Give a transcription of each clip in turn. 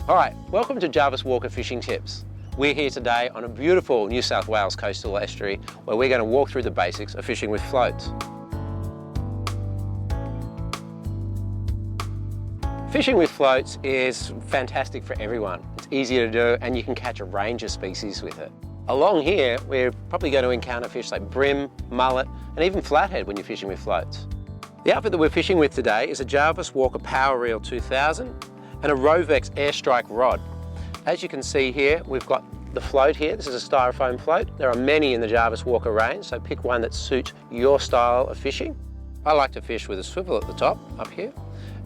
Hi, welcome to Jarvis Walker Fishing Tips. We're here today on a beautiful New South Wales coastal estuary where we're going to walk through the basics of fishing with floats. Fishing with floats is fantastic for everyone. It's easy to do and you can catch a range of species with it. Along here, we're probably going to encounter fish like brim, mullet, and even flathead when you're fishing with floats. The outfit that we're fishing with today is a Jarvis Walker Power Reel 2000 and a Rovex Airstrike rod. As you can see here, we've got the float here. This is a styrofoam float. There are many in the Jarvis Walker range, so pick one that suits your style of fishing. I like to fish with a swivel at the top, up here,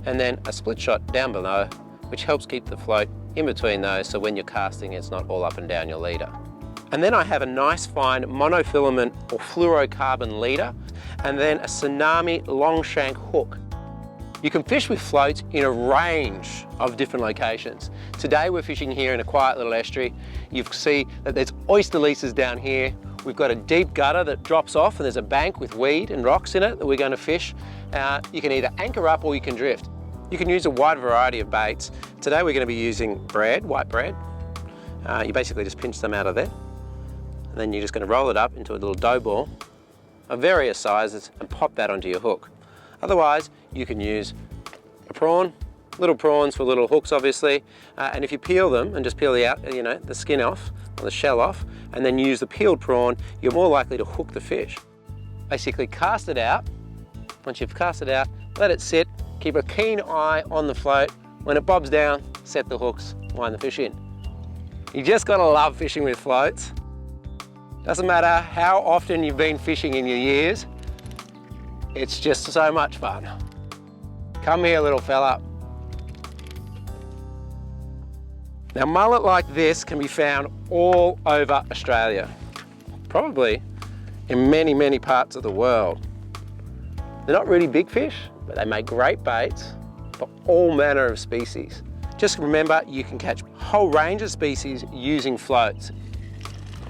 and then a split shot down below, which helps keep the float in between those, so when you're casting, it's not all up and down your leader. And then I have a nice fine monofilament or fluorocarbon leader, and then a Tsunami long shank hook. You can fish with floats in a range of different locations. Today we're fishing here in a quiet little estuary. You see that there's oyster leases down here. We've got a deep gutter that drops off and there's a bank with weed and rocks in it that we're going to fish. You can either anchor up or you can drift. You can use a wide variety of baits. Today we're going to be using bread, white bread. You basically just pinch them out of there. And then you're just going to roll it up into a little dough ball of various sizes and pop that onto your hook. Otherwise, you can use a prawn, little prawns for little hooks obviously, and if you peel them and just peel the skin off, or the shell off, and then use the peeled prawn, you're more likely to hook the fish. Basically cast it out. Once you've cast it out, let it sit, keep a keen eye on the float. When it bobs down, set the hooks, wind the fish in. You just gotta love fishing with floats. Doesn't matter how often you've been fishing in your years, it's just so much fun. Come here, little fella. Now, mullet like this can be found all over Australia, probably in many, many parts of the world. They're not really big fish, but they make great baits for all manner of species. Just remember, you can catch a whole range of species using floats.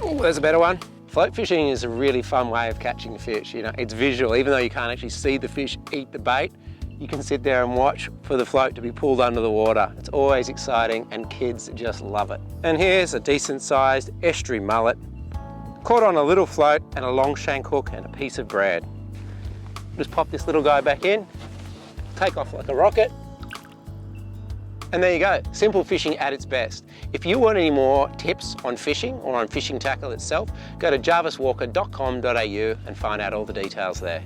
Oh, there's a better one. Float fishing is a really fun way of catching fish. You know, it's visual. Even though you can't actually see the fish eat the bait, you can sit there and watch for the float to be pulled under the water. It's always exciting and kids just love it. And here's a decent sized estuary mullet, caught on a little float and a long shank hook and a piece of bread. Just pop this little guy back in, take off like a rocket, and there you go, simple fishing at its best. If you want any more tips on fishing or on fishing tackle itself, go to jarviswalker.com.au and find out all the details there.